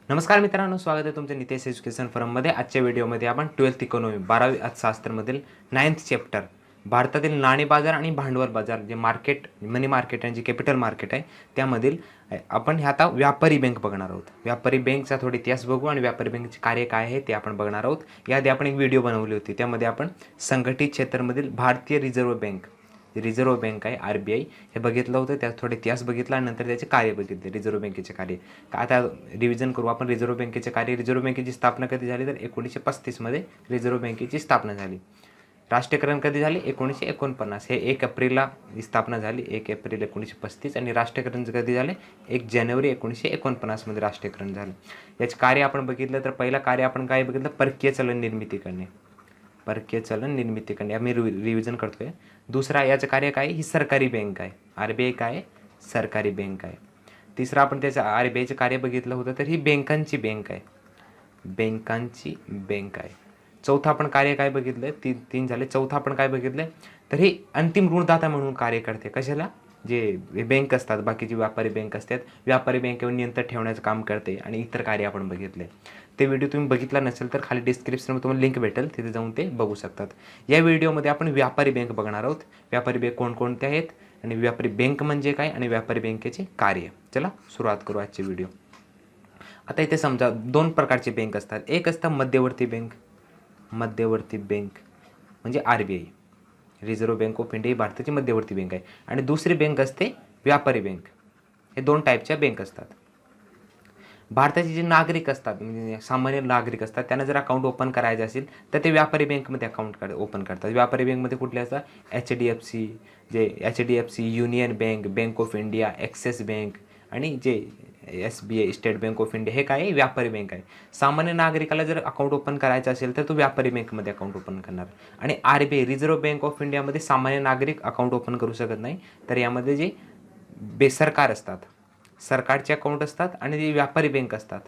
नमस्कार मित्रांनो, स्वागत आहे तुमचं नितेश एज्युकेशन फॉरममध्ये। आजच्या व्हिडिओमध्ये आपण 12th इकॉनॉमी 12वी अर्थशास्त्रामधील 9th चॅप्टर भारतातील नाणे बाजार आणि भांडवल बाजार जे मार्केट मनी मार्केट आणि जे कॅपिटल मार्केट आहे त्यामधील आपण हे आता व्यापारी बँक बघणार आहोत। व्यापारी बँकचा थोडा इतिहास बघू आणि व्यापारी बँकेचे कार्य काय आहे ते आपण बघणार आहोत। याआधी आपण एक व्हिडिओ बनवली होती, त्यामध्ये आपण संघटित क्षेत्रामधील भारतीय रिझर्व्ह बँक रिझर्व्ह बँक आहे RBI हे बघितलं होतं। त्यात थोडे इतिहास बघितला आणि नंतर त्याचे कार्य बघितले, रिझर्व्ह बँकेचे कार्य। आता रिव्हिजन करू आपण रिझर्व्ह बँकेचे कार्य। रिझर्व्ह बँकेची स्थापना कधी झाली तर 1935 मध्ये रिझर्व्ह बँकेची स्थापना झाली। राष्ट्रीयकरण कधी झाले 1949, हे 1 एप्रिलला स्थापना झाली, 1 एप्रिल 1935। आणि राष्ट्रीयकरण कधी झाले 1 जानेवारी 1949 मध्ये राष्ट्रीयकरण झाले। याचे कार्य आपण बघितलं तर पहिलं कार्य आपण काय बघितलं, परकीय चलन निर्मिती करणे, परकीय चलन निर्मिती करणे, आम्ही रिव्हिजन करतोय। दुसरा याचं कार्य काय, ही सरकारी बँक आहे, RBI काय सरकारी बँक आहे। तिसरा आपण त्याचं RBIचं कार्य बघितलं होतं तर ही बँकांची बँक आहे, बँकांची बँक आहे। चौथा आपण कार्य काय बघितलं, तीन झाले। चौथा आपण काय बघितलं तर ही अंतिम ऋणदाता म्हणून कार्य करते। कशाला, जे बँक असतात बाकीची व्यापारी बँक असतात, व्यापारी बँकेवर नियंत्रण ठेवण्याचं काम करते आणि इतर कार्य आपण बघितले। ते व्हिडिओ तुम्ही बघितला नसेल तर खाली डिस्क्रिप्शनमध्ये तुम्हाला लिंक भेटेल, तिथे जाऊन ते बघू शकतात। या व्हिडिओमध्ये आपण व्यापारी बँक बघणार आहोत। व्यापारी बँक कोणकोणते आहेत आणि व्यापारी बँक म्हणजे काय आणि व्यापारी बँकेचे कार्य। चला सुरुवात करू आजची व्हिडिओ। आता इथे समजा दोन प्रकारचे बँक असतात, एक असतं मध्यवर्ती बँक, मध्यवर्ती बँक म्हणजे RBI reserve bank of India ही भारताची मध्यवर्ती बँक आहे। आणि दुसरी बँक असते व्यापारी बँक। हे दोन टाईपच्या बँक असतात। भारताचे जे नागरिक असतात म्हणजे सामान्य नागरिक असतात, त्यांना जर अकाउंट ओपन करायचे असेल तर ते व्यापारी बँकमध्ये अकाउंट ओपन करतात। व्यापारी बँकमध्ये कुठले असतात, HDFC, union bank, bank of India, axis bank आणि जे SBI state bank of India, हे काय व्यापारी बँक आहे। सामान्य नागरिकाला जर अकाउंट ओपन करायचं असेल तर तो व्यापारी बँकमध्ये अकाउंट ओपन करणार। आणि RBI रिझर्व्ह बँक ऑफ इंडियामध्ये सामान्य नागरिक अकाउंट ओपन करू शकत नाही, तर यामध्ये जे बेसरकार असतात, सरकारचे अकाउंट असतात आणि जे व्यापारी बँक असतात,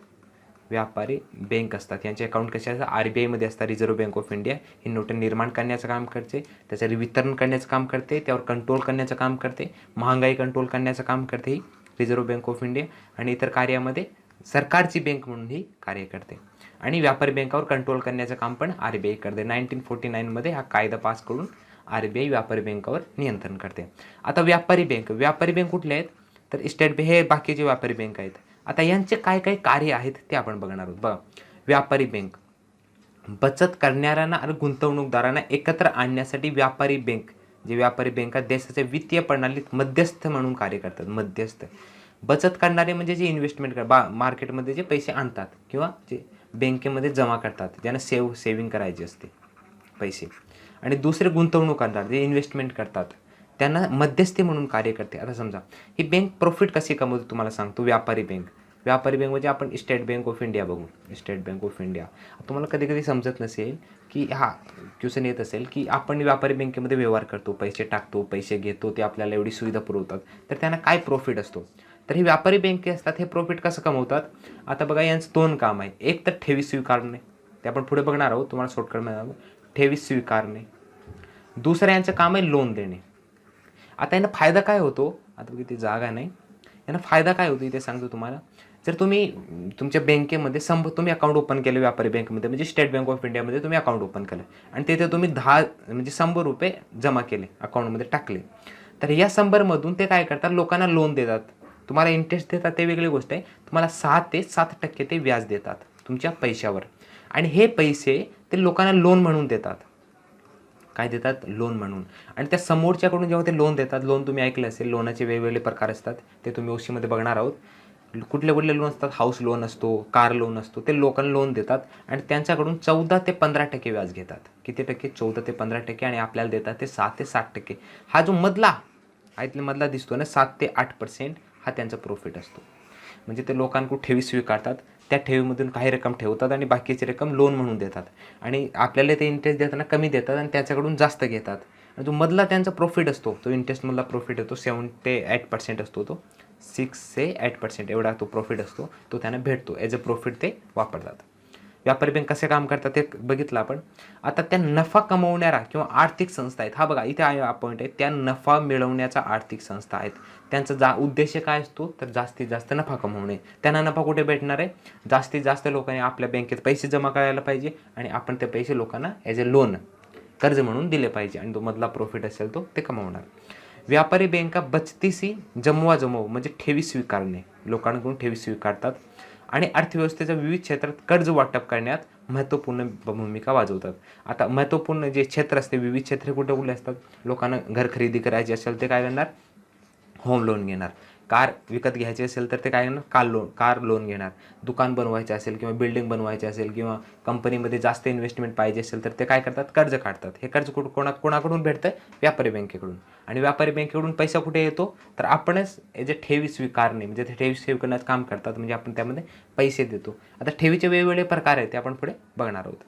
व्यापारी बँक असतात, यांचे अकाउंट कसे असतात RBI मध्ये असतात। Reserve bank of India he note निर्माण करण्याचं काम करते, त्याचं वितरण करण्याचं काम करते, त्यावर कंट्रोल करण्याचं काम करते, महागाई कंट्रोल करण्याचं काम करते ही रिझर्व्ह बँक ऑफ इंडिया। आणि इतर कार्यामध्ये सरकारची बँक म्हणून ही कार्य करते। आणि व्यापारी बँकावर कंट्रोल करण्याचं काम पण RBI करते। 1949 मध्ये हा कायदा पास करून RBI व्यापारी बँकावर नियंत्रण करते। आता व्यापारी बँक कुठले आहेत तर स्टेट बँक, हे बाकीचे व्यापारी बँक आहेत। आता यांचे काय काय कार्य आहेत ते आपण बघणार आहोत। बघा, व्यापारी बँक बचत करणाऱ्यांना आणि गुंतवणूकदारांना एकत्र आणण्यासाठी व्यापारी बँक, जे व्यापारी बँका देशाच्या वित्तीय प्रणालीत मध्यस्थ म्हणून कार्य करतात। मध्यस्थ, बचत करणारे म्हणजे जे इन्व्हेस्टमेंट मार्केटमध्ये जे पैसे आणतात किंवा जे बँकेमध्ये जमा करतात, ज्यांना सेविंग करायची असते पैसे। आणि दुसरे गुंतवणूक करतात, जे इन्व्हेस्टमेंट करतात, त्यांना मध्यस्थी म्हणून कार्य करते। आता समजा ही बँक प्रॉफिट कशी कमवते तुम्हाला सांगतो। व्यापारी बँक म्हणजे आपण स्टेट बँक ऑफ इंडिया बघू, स्टेट बँक ऑफ इंडिया। तुम्हाला कधी कधी समजत नसेल की हा क्वेश्चन येत असेल की आपण व्यापारी बँकेमध्ये व्यवहार करतो, पैसे टाकतो, पैसे घेतो, ते आपल्याला एवढी सुविधा पुरवतात, तर त्यांना काय प्रॉफिट असतो। तर हे व्यापारी बँके असतात, हे प्रॉफिट कसं कमवतात। आता बघा, यांचं दोन काम आहे, एक तर ठेवी स्वीकारणे, ते आपण पुढे बघणार आहोत, तुम्हाला शॉर्टकट मध्ये ठेवी स्वीकारणे। दुसरं यांचं काम आहे लोन देणे। आता यांना फायदा काय होतो, आता किती जागा नाही, यांना फायदा काय होतो इथे सांगतो तुम्हाला। जर तुम्ही तुमच्या बँकेमध्ये तुम्ही अकाउंट ओपन केलं व्यापारी बँकेमध्ये, म्हणजे स्टेट बँक ऑफ इंडियामध्ये तुम्ही अकाउंट ओपन केलं आणि तिथे तुम्ही 100 रुपये जमा केले, अकाउंटमध्ये टाकले, तर या 100 मधून ते काय करतात, लोकांना लोन देतात। तुम्हाला इंटरेस्ट देतात ते वेगळी गोष्ट आहे, तुम्हाला 6 ते 7% ते व्याज देतात तुमच्या पैशावर। आणि हे पैसे ते लोकांना लोन म्हणून देतात, काय देतात, लोन म्हणून। आणि त्या समोरच्याकडून जेव्हा ते लोन देतात, लोन तुम्ही ऐकलं असेल, लोनाचे वेगवेगळे प्रकार असतात, ते तुम्ही OC बघणार आहोत। कुठले कुठले लोन असतात, हाऊस लोन असतो, कार लोन असतो, ते लोकांना लोन देतात आणि त्यांच्याकडून 14 ते 15% व्याज घेतात। किती टक्के, 14 ते 15%, आणि आपल्याला देतात ते 6 ते 7%। हा जो मधला दिसतो ना, 7 ते 8% हा त्यांचा प्रॉफिट असतो। म्हणजे ते लोकांकडून ठेवी स्वीकारतात, त्या ठेवीमधून काही रक्कम ठेवतात आणि बाकीची रक्कम लोन म्हणून देतात, आणि आपल्याला ते इंटरेस्ट देताना कमी देतात आणि त्याच्याकडून जास्त घेतात। आणि जो मधला त्यांचा प्रॉफिट असतो, तो इंटरेस्टमधला प्रॉफिट येतो 7 ते 8% असतो, तो 6 ते 8% एवढा तो प्रॉफिट असतो, तो त्यांना भेटतो, ॲज अ प्रॉफिट ते वापरतात। व्यापारी बँक कसे काम करतात ते बघितलं आपण. आता त्या नफा कमवणाऱ्या किंवा आर्थिक संस्था आहेत. हा बघा इथे आहे पॉईंट आहे, त्या नफा मिळवण्याच्या आर्थिक संस्था आहेत. त्यांचा उद्देश काय असतो तर जास्तीत जास्त नफा कमवणे. त्यांना नफा कुठे भेटणार आहे, जास्तीत जास्त लोकांनी आपल्या बँकेत पैसे जमा करायला पाहिजे आणि आपण ते पैसे लोकांना ॲज अ लोन कर्ज म्हणून दिले पाहिजे आणि तो मधला प्रॉफिट असेल तो ते कमवणार. व्यापारी बँका बचतीशी जमवाजमव म्हणजे ठेवी स्वीकारणे, लोकांकडून ठेवी स्वीकारतात आणि अर्थव्यवस्थेच्या विविध क्षेत्रात कर्ज वाटप करण्यात महत्त्वपूर्ण भूमिका वाजवतात. आता महत्त्वपूर्ण जे क्षेत्र असते, विविध क्षेत्रे कुठे कुठले असतात, लोकांना घर खरेदी करायची असेल ते काय करणार, होम लोन घेणार. कार विकत घ्यायची असेल तर ते काय करणार, कार लोन घेणार. दुकान बनवायचे असेल किंवा बिल्डिंग बनवायची असेल किंवा कंपनीमध्ये जास्त इन्व्हेस्टमेंट पाहिजे असेल तर ते काय करतात, कर्ज काढतात. हे कर्ज कोणाकडून भेटतं, व्यापारी बँकेकडून. आणि व्यापारी बँकेकडून पैसा कुठे येतो तर आपणच जे ठेवी स्वीकारणे म्हणजे ते ठेवी स्वीकारण्याचं काम करतात, म्हणजे आपण त्यामध्ये पैसे देतो. आता ठेवीचे वेगवेगळे प्रकार आहेत ते आपण पुढे बघणार आहोत.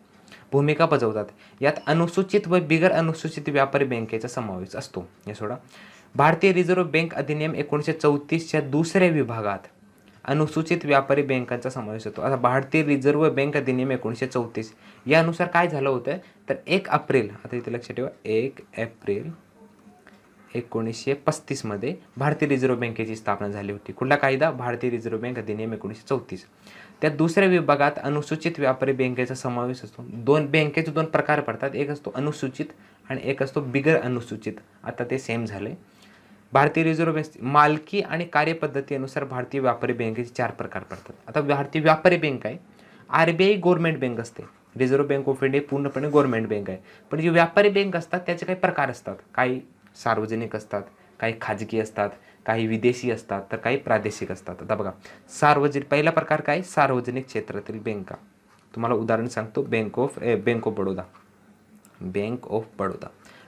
भूमिका बजावतात, यात अनुसूचित व बिगर अनुसूचित व्यापारी बँकेचा समावेश असतो. हे सोडा. भारतीय रिझर्व्ह बँक अधिनियम 1934च्या दुसऱ्या विभागात अनुसूचित व्यापारी बँकांचा समावेश होतो. आता भारतीय रिझर्व्ह बँक अधिनियम 1934 यानुसार काय झालं होतं तर 1 एप्रिल, आता इथे लक्षात ठेवा, 1 एप्रिल 1935 मध्ये भारतीय रिझर्व्ह बँकेची स्थापना झाली होती. कुठला कायदा, भारतीय रिझर्व्ह बँक अधिनियम 1934. त्या दुसऱ्या विभागात अनुसूचित व्यापारी बँकेचा समावेश असतो. बँकेचे दोन प्रकार पडतात, एक असतो अनुसूचित आणि एक असतो बिगर अनुसूचित. आता ते सेम झाले. भारतीय रिझर्व्ह बँक मालकी आणि कार्यपद्धतीनुसार भारतीय व्यापारी बँकेचे 4 प्रकार पडतात. आता भारतीय व्यापारी बँक आहे, RBI गव्हर्नमेंट बँक असते, रिझर्व्ह बँक ऑफ इंडिया पूर्णपणे गव्हर्नमेंट बँक आहे. पण जे व्यापारी बँक असतात त्याचे काही प्रकार असतात, काही सार्वजनिक असतात, काही खाजगी असतात, काही विदेशी असतात, तर काही प्रादेशिक असतात. आता बघा, पहिला प्रकार काय, सार्वजनिक क्षेत्रातील बँका. तुम्हाला उदाहरण सांगतो, bank of Baroda.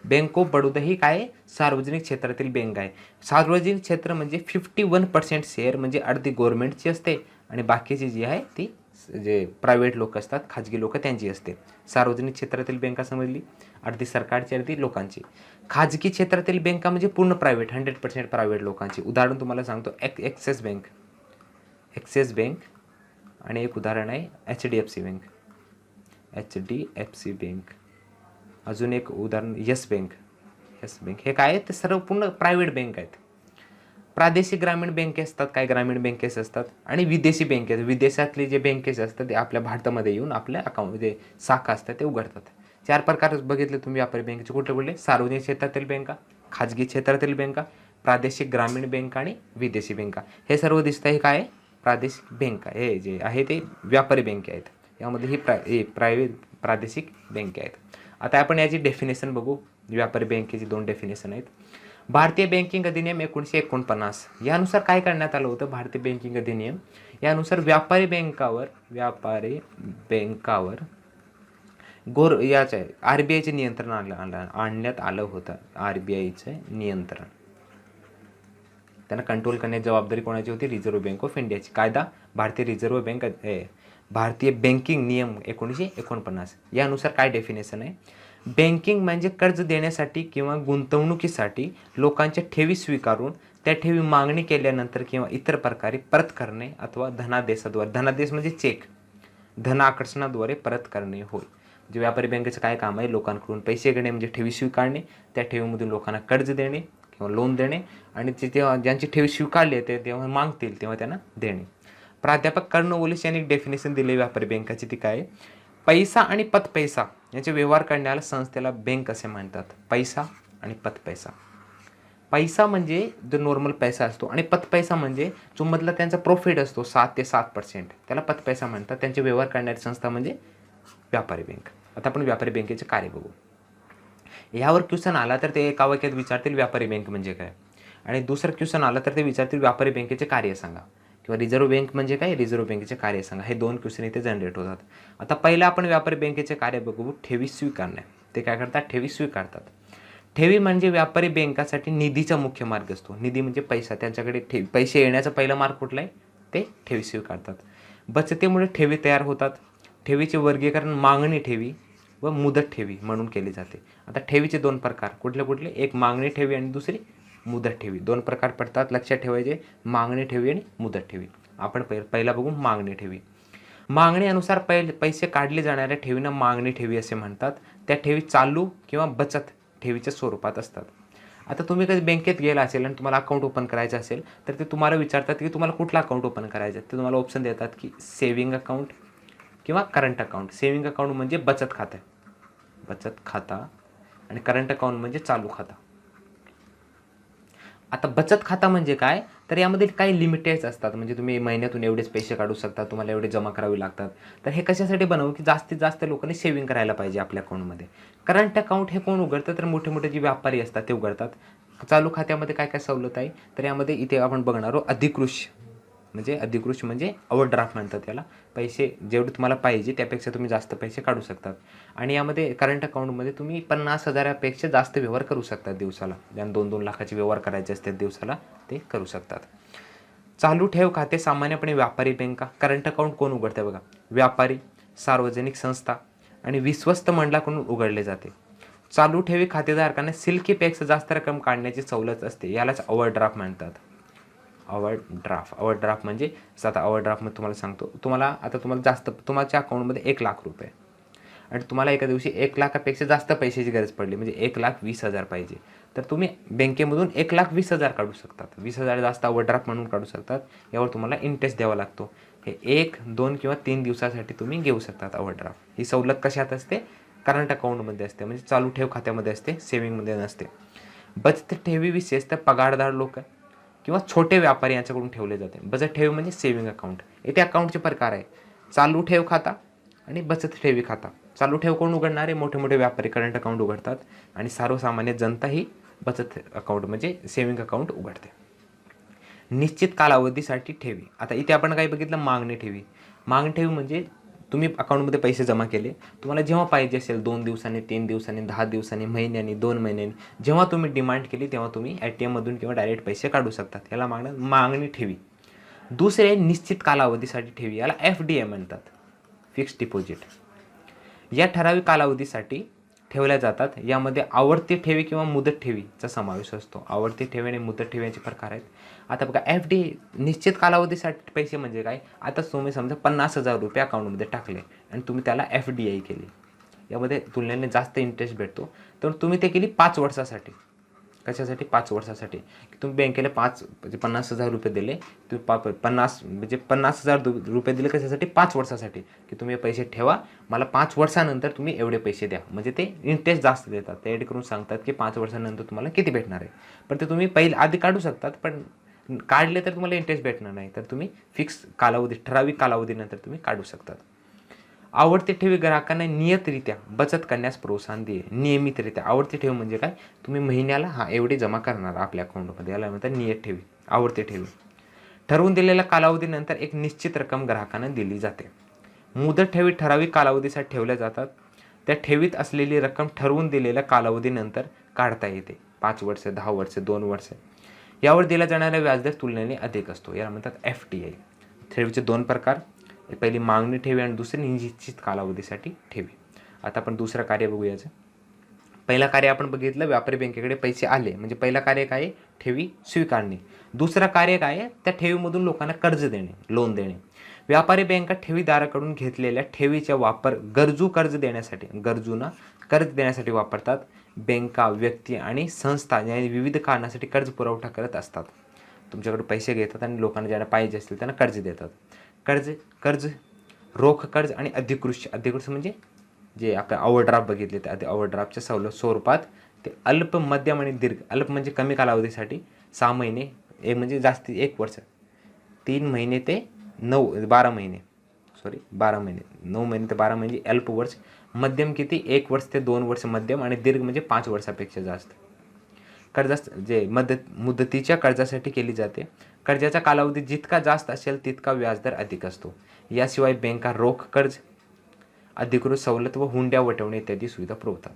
Bank of Baroda ही काय, सार्वजनिक क्षेत्रातील बँक आहे. सार्वजनिक क्षेत्र म्हणजे 51% शेअर म्हणजे अर्धी गव्हर्नमेंटची असते आणि बाकीची जी आहे ती जे प्रायव्हेट लोक असतात, खाजगी लोक त्यांची असते. सार्वजनिक क्षेत्रातील बँका समजली, अर्धी सरकारची अर्धी लोकांची. खाजगी क्षेत्रातील बँका म्हणजे पूर्ण प्रायव्हेट, 100% प्रायव्हेट लोकांची. उदाहरण तुम्हाला सांगतो, ॲक्सिस बँक आणि एक उदाहरण आहे HDFC बँक. अजून एक उदाहरण येस बँक. हे काय आहे, ते सर्व पूर्ण प्रायव्हेट बँक आहेत. प्रादेशिक ग्रामीण बँके असतात, काही ग्रामीण बँकेस असतात आणि विदेशी बँकेत, विदेशातले जे बँकेस असतात ते आपल्या भारतामध्ये येऊन आपल्या अकाउंटमध्ये शाखा असतात ते उघडतात. 4 प्रकार बघितले तुम्ही व्यापारी बँकेचे. कुठले, सार्वजनिक क्षेत्रातील बँका, खाजगी क्षेत्रातील बँका, प्रादेशिक ग्रामीण बँका आणि विदेशी बँका. हे सर्व दिसतं, हे काय, प्रादेशिक बँका. हे जे आहे ते व्यापारी बँके आहेत. यामध्ये ही प्रादेशिक बँके आहेत. आता आपण याची डेफिनेशन बघू. व्यापारी बँकेची 2 डेफिनेशन आहेत. भारतीय बँकिंग अधिनियम 1949 यानुसार काय करण्यात आलं होतं, भारतीय बँकिंग अधिनियम यानुसार व्यापारी बँकावर याचे RBIचे नियंत्रण आणण्यात आलं होतं. RBIचे नियंत्रण, त्यांना कंट्रोल करण्याची जबाबदारी कोणाची होती, रिझर्व्ह बँक ऑफ इंडियाची. कायदा भारतीय बँकिंग नियम 1949 यानुसार काय डेफिनेशन आहे, बँकिंग म्हणजे कर्ज देण्यासाठी किंवा गुंतवणुकीसाठी लोकांच्या ठेवी स्वीकारून त्या ठेवी मागणी केल्यानंतर किंवा इतर प्रकारे परत करणे अथवा धनादेशाद्वारे, धनादेश म्हणजे चेक, धन आकर्षणाद्वारे परत करणे होय. म्हणजे व्यापारी बँकेचं काय काम आहे, लोकांकडून पैसे घेणे म्हणजे ठेवी स्वीकारणे, त्या ठेवीमधून लोकांना कर्ज देणे किंवा लोन देणे आणि ते तेव्हा ज्यांची ठेवी स्वीकारली ते तेव्हा मागतील तेव्हा त्यांना देणे. प्राध्यापक कर्णवोलिस यांनी डेफिनेशन दिली व्यापारी बँकाची, ती काय, पैसा आणि पतपैसा याचे व्यवहार करण्याला संस्थेला बँक असे म्हणतात. पैसा आणि पतपैसा. पैसा म्हणजे जो नॉर्मल पैसा असतो आणि पतपैसा म्हणजे जो मधला त्यांचा प्रॉफिट असतो 7 ते 7%, त्याला पतपैसा म्हणतात. त्यांचे व्यवहार करणारी संस्था म्हणजे व्यापारी बँक. आता आपण व्यापारी बँकेचे कार्य बघू. यावर क्वेश्चन आला तर ते एका वाक्यात विचारतील व्यापारी बँक म्हणजे काय, आणि दुसरं क्वेश्चन आला तर ते विचारतील व्यापारी बँकेचे कार्य सांगा किंवा रिझर्व्ह बँक म्हणजे काय, रिझर्व्ह बँकेचे कार्य सांगा. हे 2 क्वेश्चन इथे जनरेट होतात. आता पहिला आपण व्यापारी बँकेचे कार्य बघू, ठेवी स्वीकारणे. ते काय करतात, ठेवी स्वीकारतात. ठेवी म्हणजे व्यापारी बँकासाठी निधीचा मुख्य मार्ग असतो. निधी म्हणजे पैसा, त्यांच्याकडे पैसे येण्याचा पहिला मार्ग कुठला आहे, ते ठेवी स्वीकारतात. बचतीमुळे ठेवी तयार होतात. ठेवीचे वर्गीकरण मागणी ठेवी व मुदत ठेवी म्हणून केले जाते. आता ठेवीचे 2 प्रकार कुठले, एक मागणी ठेवी आणि दुसरी मुदत ठेवी. 2 प्रकार पडतात, लक्षात ठेवायचे, मागणी ठेवी आणि मुदत ठेवी. आपण पहिला बघू मागणी ठेवी. मागणीनुसार पैसे काढले जाणाऱ्या ठेवींना मागणी ठेवी असे म्हणतात. त्या ठेवी चालू किंवा बचत ठेवीच्या स्वरूपात असतात. आता तुम्ही कधी बँकेत गेला असेल आणि तुम्हाला अकाउंट ओपन करायचं असेल तर ते तुम्हाला विचारतात की तुम्हाला कुठलं अकाउंट ओपन करायचं आहे. ते तुम्हाला ऑप्शन देतात की सेविंग अकाउंट किंवा करंट अकाउंट. सेविंग अकाउंट म्हणजे बचत खाता आणि करंट अकाउंट म्हणजे चालू खाता. आता बचत खाता म्हणजे काय, तर यामध्ये काही लिमिटेड्स असतात. म्हणजे तुम्ही महिन्यातून एवढेच पैसे काढू शकता, तुम्हाला एवढे जमा करावे लागतात. तर हे कशासाठी बनवू की जास्तीत जास्त लोकांनी सेव्हिंग करायला पाहिजे आपल्या अकाउंटमध्ये. करंट अकाउंट हे कोण उघडतं, तर मोठे मोठे जे व्यापारी असतात ते उघडतात. चालू खात्यामध्ये काय काय सवलत आहे, तर यामध्ये इथे आपण बघणार आहोत अधिकृत म्हणजे ओव्हरड्राफ्ट म्हणतात त्याला. पैसे जेवढे तुम्हाला पाहिजे त्यापेक्षा तुम्ही जास्त पैसे काढू शकतात. आणि यामध्ये करंट अकाउंटमध्ये तुम्ही 50,000पेक्षा जास्त व्यवहार करू शकतात दिवसाला. ज्यांना 2-2 लाखाचे व्यवहार करायचे असतात दिवसाला ते करू शकतात. चालू ठेव खाते सामान्यपणे व्यापारी बँका. करंट अकाउंट कोण उघडते बघा, व्यापारी, सार्वजनिक संस्था आणि विश्वस्त मंडळाकडून उघडले जाते. चालू ठेवी खातेधारकांना शिल्लकीपेक्षा जास्त रक्कम काढण्याची सवलत असते. यालाच ओव्हरड्राफ्ट म्हणतात. ओव्हरड्राफ्ट म्हणजे आता ओव्हरड्राफ्टमध्ये तुम्हाला सांगतो, तुमच्या अकाउंटमध्ये 1 लाख रुपये आणि तुम्हाला एका दिवशी 1 लाखापेक्षा जास्त पैशाची गरज पडली, म्हणजे 1,20,000 पाहिजे, तर तुम्ही बँकेमधून 1,20,000 काढू शकतात. 20,000 जास्त ओव्हरड्राफ्ट म्हणून काढू शकतात. यावर तुम्हाला इंटरेस्ट द्यावा लागतो. हे 1, 2 किंवा 3 दिवसासाठी तुम्ही घेऊ शकतात ओव्हरड्राफ्ट. ही सवलत कशात असते, करंट अकाउंटमध्ये असते, म्हणजे चालू ठेव खात्यामध्ये असते, सेव्हिंगमध्ये नसते. बचत ठेवी विशेषतः पगारदार लोक किंवा छोटे व्यापारी यांच्याकडून ठेवले जाते. बचत ठेवी म्हणजे सेव्हिंग अकाउंट. येथे अकाउंटचे प्रकार आहे, चालू ठेव खाता आणि बचत ठेवी खाता. चालू ठेव कोण उघडणारे, मोठे मोठे व्यापारी करंट अकाउंट उघडतात आणि सर्वसामान्य जनता ही बचत अकाउंट म्हणजे सेव्हिंग अकाउंट उघडते. निश्चित कालावधीसाठी ठेवी. आता इथे आपण काय बघितलं, मागणी ठेवी. मागणी ठेवी म्हणजे तुम्ही अकाउंटमध्ये पैसे जमा केले, तुम्हाला जेव्हा पाहिजे असेल 2 दिवसांनी, 3 दिवसांनी, 10 दिवसांनी, महिन्यानी, 2 महिन्यांनी, जेव्हा तुम्ही डिमांड केली तेव्हा तुम्ही ATM मधून किंवा डायरेक्ट पैसे काढू शकतात. याला मागणी ठेवी. दुसरे निश्चित कालावधीसाठी ठेवी, याला FDI म्हणतात, फिक्स्ड डिपॉझिट. या ठराविक कालावधीसाठी ठेवल्या जातात. यामध्ये आवर्ती ठेवी किंवा मुदत ठेवीचा समावेश असतो. आवर्ती ठेवी आणि मुदत ठेवीचे प्रकार आहेत. आता बघा, FD निश्चित कालावधीसाठी पैसे म्हणजे काय, आता तुम्ही समजा 50,000 रुपये अकाउंटमध्ये टाकले आणि तुम्ही त्याला FDI केली, यामध्ये तुलनेने जास्त इंटरेस्ट भेटतो. तर तुम्ही ते केली 5 वर्षासाठी. कशासाठी, 5 वर्षासाठी. तुम्ही बँकेला 50,000 रुपये दिले, तुम्ही 50,000 रुपये दिले कशासाठी, 5 वर्षासाठी, की तुम्ही पैसे ठेवा, मला 5 वर्षानंतर तुम्ही एवढे पैसे द्या. म्हणजे ते इंटरेस्ट जास्त देतात. ते ॲड करून सांगतात की 5 वर्षानंतर तुम्हाला किती भेटणार आहे. पण ते तुम्ही आधी काढू शकतात, पण काढले तर तुम्हाला इंटरेस्ट भेटणार नाही. तर तुम्ही ठराविक कालावधीनंतर तुम्ही काढू शकतात. आवर्ती ठेवी ग्राहकांना नियतरित्या बचत करण्यास प्रोत्साहन दे. नियमितरित्या आवर्ती ठेवी म्हणजे काय, तुम्ही महिन्याला एवढे जमा करणार आपल्या अकाउंटमध्ये, याला म्हणतात नियत ठेवी, आवर्ती ठेवी. ठरवून दिलेल्या कालावधीनंतर एक निश्चित रक्कम ग्राहकांना दिली जाते. मुदत ठेवी ठराविक कालावधीसाठी ठेवल्या जातात. त्या ठेवीत असलेली रक्कम ठरवून दिलेल्या कालावधीनंतर काढता येते. 5 वर्ष, 10 वर्ष, 2 वर्ष. यावर दिला जाणारा व्याजदर तुलनेने अधिक असतो. याला म्हणतात FDI. ठेवीचे 2 प्रकार, पहिली मागणी ठेवी आणि दुसरी निश्चित कालावधीसाठी ठेवी. आता आपण दुसरं कार्य बघूयाचं. पहिला कार्य आपण बघितलं, व्यापारी बँकेकडे पैसे आले, म्हणजे पहिला कार्य काय आहे, ठेवी स्वीकारणे. दुसरं कार्य काय आहे, त्या ठेवीमधून लोकांना कर्ज देणे, लोन देणे. व्यापारी बँका ठेवीदाराकडून घेतलेल्या ठेवीचा वापर गरजूंना कर्ज देण्यासाठी वापरतात. बँका, व्यक्ती आणि संस्था या विविध कारणासाठी कर्ज पुरवठा करत असतात. तुमच्याकडे पैसे घेतात आणि लोकांना ज्यांना पाहिजे असतील त्यांना कर्ज देतात. कर्ज रोख कर्ज आणि अधिकृत म्हणजे जे आपण ओव्हरड्राफ्ट बघितले, त्या ओव्हरड्राफ्टच्या सवलत स्वरूपात ते अल्प, मध्यम आणि दीर्घ. अल्प म्हणजे कमी कालावधीसाठी 6 महिने, एक म्हणजे जास्ती 1 वर्ष, 3 महिने ते 12 महिने, 9 महिने ते 12 महिने अल्प वर्ष. मध्यम किती, 1 वर्ष ते 2 वर्ष मध्यम, आणि दीर्घ म्हणजे 5 वर्षापेक्षा जास्त. कर्ज जे मुदतीच्या कर्जासाठी केली जाते. कर्जाचा कालावधी जितका जास्त असेल तितका व्याजदर अधिक असतो. याशिवाय बँका रोख कर्ज, अधिकृत सवलत व हुंड्या वटवणे इत्यादी सुविधा पुरवतात.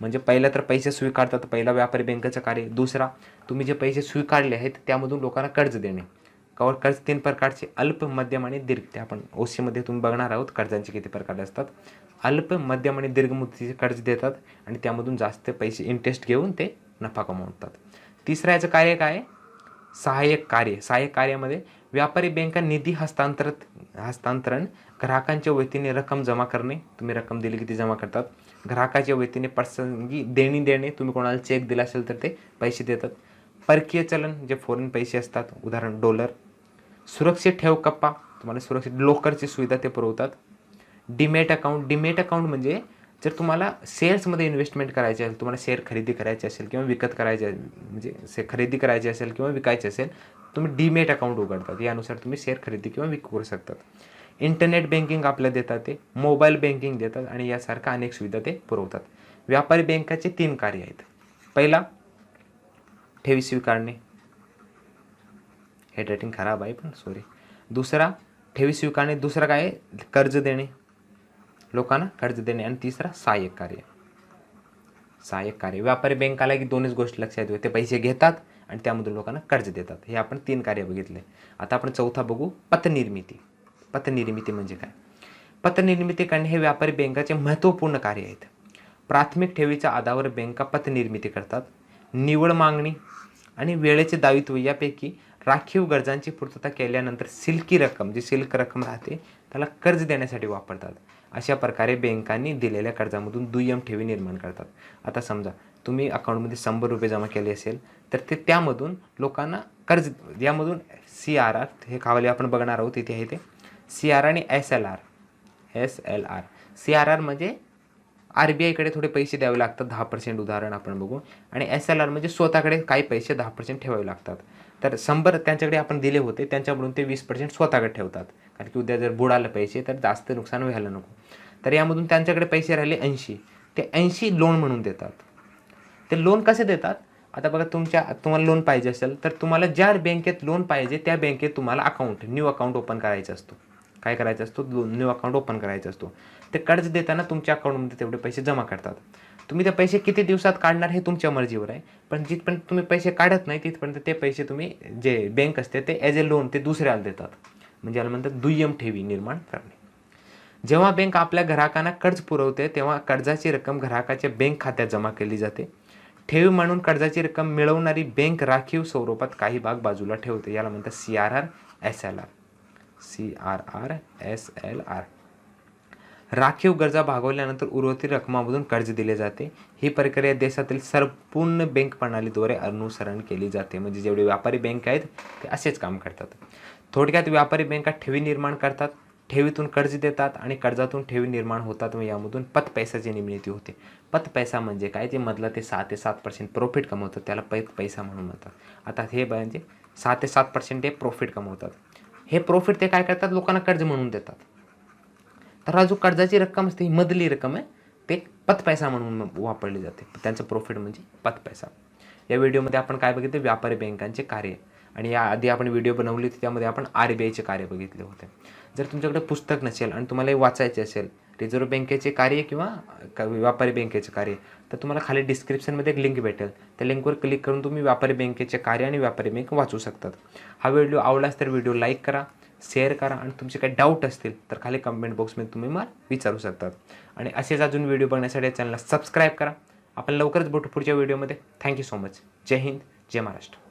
म्हणजे पहिला तर पैसे स्वीकारतात, पहिला व्यापारी बँकेचं कार्य. दुसरा, तुम्ही जे पैसे स्वीकारले आहेत त्यामधून लोकांना कर्ज देणे. कर्ज 3 प्रकारचे, अल्प, मध्यम आणि दीर्घ. ते आपण OC तुम्ही बघणार आहोत कर्जांचे किती प्रकार असतात. अल्प, मध्यम आणि दीर्घ मुदतीचे कर्ज देतात आणि त्यामधून जास्त पैसे इंटरेस्ट घेऊन ते नफा कमावतात. तिसरं याचं कार्य काय आहे, सहाय्यक कार्यामध्ये व्यापारी बँका निधी हस्तांतरण, ग्राहकांच्या वतीने रक्कम जमा करणे, तुम्ही रक्कम दिली की ती जमा करतात. ग्राहकाच्या वतीने प्रसंगी देणी देणे, तुम्ही कोणाला चेक दिला असेल तर ते पैसे देतात. परकीय चलन जे फॉरेन पैसे असतात, उदाहरण डॉलर. सुरक्षित ठेव कप्पा, तुम्हाला सुरक्षित लोकरची सुविधा ते पुरवतात. डीमॅट अकाउंट म्हणजे जर तुम्हाला शेअर्समध्ये इन्व्हेस्टमेंट करायची असेल, तुम्हाला शेअर खरेदी करायची असेल किंवा विकत करायचे, म्हणजे खरेदी करायची असेल किंवा विकायचे असेल, तुम्ही डीमॅट अकाउंट उघडतात. यानुसार तुम्ही शेअर खरेदी किंवा विक्री करू शकतात. इंटरनेट बँकिंग आपल्याला देतात, ते मोबाईल बँकिंग देतात आणि यासारख्या अनेक सुविधा ते पुरवतात. व्यापारी बँकाचे 3 कार्य आहेत. पहिला, ठेवी स्वीकारणे, हँडरायटिंग खराब आहे पण सॉरी. दुसरा, ठेवी स्वीकारणे. दुसरा काय, कर्ज देणे, लोकांना कर्ज देणे. आणि तिसरा, सहाय्यक कार्य. व्यापारी बँकाला की 2च गोष्टी लक्षात ठेवा, ते पैसे घेतात आणि त्यामधून लोकांना कर्ज देतात. हे आपण 3 कार्य बघितले. आता आपण चौथा बघू, पतनिर्मिती म्हणजे काय. पतनिर्मिती करणे हे व्यापारी बँकाचे महत्त्वपूर्ण कार्य आहेत. प्राथमिक ठेवीच्या आधारावर बँका पतनिर्मिती करतात. निव्वळ मागणी आणि वेळेचे दायित्व यापैकी राखीव गरजांची पूर्तता केल्यानंतर शिल्लक रक्कम राहते त्याला कर्ज देण्यासाठी वापरतात. अशा प्रकारे बँकांनी दिलेल्या कर्जामधून दुय्यम ठेवी निर्माण करतात. आता समजा तुम्ही अकाउंटमध्ये 100 रुपये जमा केले असेल तर ते त्यामधून लोकांना कर्ज, यामधून CRR, हे खाली आपण बघणार आहोत, इथे आहे ते CRR आणि SLR. CRR म्हणजे RBIकडे थोडे पैसे द्यावे लागतात, 10% उदाहरण आपण बघू. आणि SLR म्हणजे स्वतःकडे काही पैसे 10% ठेवावे लागतात. तर 100 त्यांच्याकडे आपण दिले होते, त्यांच्याकडून ते 20% स्वतःकडे ठेवतात, कारण की उद्या जर बुडाले पैसे तर जास्त नुकसान व्हायला नको. तर यामधून त्यांच्याकडे पैसे राहिले 80, ते 80 लोन म्हणून देतात. ते लोन कसे देतात, आता बघा, तुम्हाला लोन पाहिजे असेल तर तुम्हाला ज्या बँकेत लोन पाहिजे त्या बँकेत तुम्हाला न्यू अकाउंट ओपन करायचं असतो. काय करायचं असतो, न्यू अकाउंट ओपन करायचं असतो. ते कर्ज देताना तुमच्या अकाउंटमध्ये तेवढे पैसे जमा करतात. तुम्ही ते पैसे किती दिवसात काढणार हे तुमच्या मर्जीवर आहे, पण जिथपर्यंत तुम्ही पैसे काढत नाही तिथपर्यंत ते पैसे तुम्ही, जे बँक असते ते ॲज ए लोन ते दुसऱ्याला देतात. म्हणजे याला म्हणतात दुय्यम ठेवी निर्माण करणे. जेव्हा बँक आपल्या ग्राहकांना कर्ज पुरवते तेव्हा कर्जाची रक्कम ग्राहकाच्या बँक खात्यात जमा केली जाते. ठेवी म्हणून कर्जाची रक्कम मिळवणारी बँक राखीव स्वरूपात काही भाग बाजूला ठेवते. याला म्हणतात CRR, SLR. राखीव गरजा भागवल्यानंतर उर्वरित रकमामधून कर्ज दिले जाते. ही प्रक्रिया देशातील संपूर्ण बँक प्रणालीद्वारे अनुसरण केली जाते. म्हणजे जेवढे व्यापारी बँक आहेत ते असेच काम करतात. थोडक्यात व्यापारी बँका ठेवी निर्माण करतात, ठेवीतून कर्ज देतात आणि कर्जातून ठेवी निर्माण होतात व यामधून पतपैशाची निर्मिती होते. पतपैसा म्हणजे काय, जे मधला ते 6 ते 7% प्रॉफिट कमवतात त्याला पतपैसा म्हणून म्हणतात. आता हे म्हणजे 6 ते 7% ते प्रॉफिट कमवतात. हे प्रॉफिट ते काय करतात, लोकांना कर्ज म्हणून देतात. तर हा जो कर्जाची रक्कम असते ही मधली रक्कम आहे, ते पतपैसा म्हणून वापरली जाते. त्यांचं प्रॉफिट म्हणजे पतपैसा. या व्हिडिओमध्ये आपण काय बघितले, व्यापारी बँकांचे कार्य. आणि याआधी आपण व्हिडिओ बनवली होती त्यामध्ये आपण RBIचे कार्य बघितले होते. जर तुमच्याकडे पुस्तक नसेल आणि तुम्हाला हे वाचायचे असेल, रिझर्व्ह बँकेचे कार्य किंवा व्यापारी बँकेचे कार्य, तर तुम्हाला खाली डिस्क्रिप्शनमध्ये एक लिंक भेटेल. त्या लिंकवर क्लिक करून तुम्ही व्यापारी बँकेचे कार्य आणि व्यापारी बँक वाचू शकतात. हा व्हिडिओ आवडलास तर व्हिडिओ लाईक करा, शेअर करा आणि तुमचे काही डाऊट असतील तर खाली कमेंट बॉक्समध्ये तुम्ही मला विचारू शकतात. आणि असेच अजून व्हिडिओ बघण्यासाठी या चॅनलला सबस्क्राईब करा. आपण लवकरच भेटू पुढच्या व्हिडिओमध्ये. Thank you so much. जय हिंद, जय महाराष्ट्र.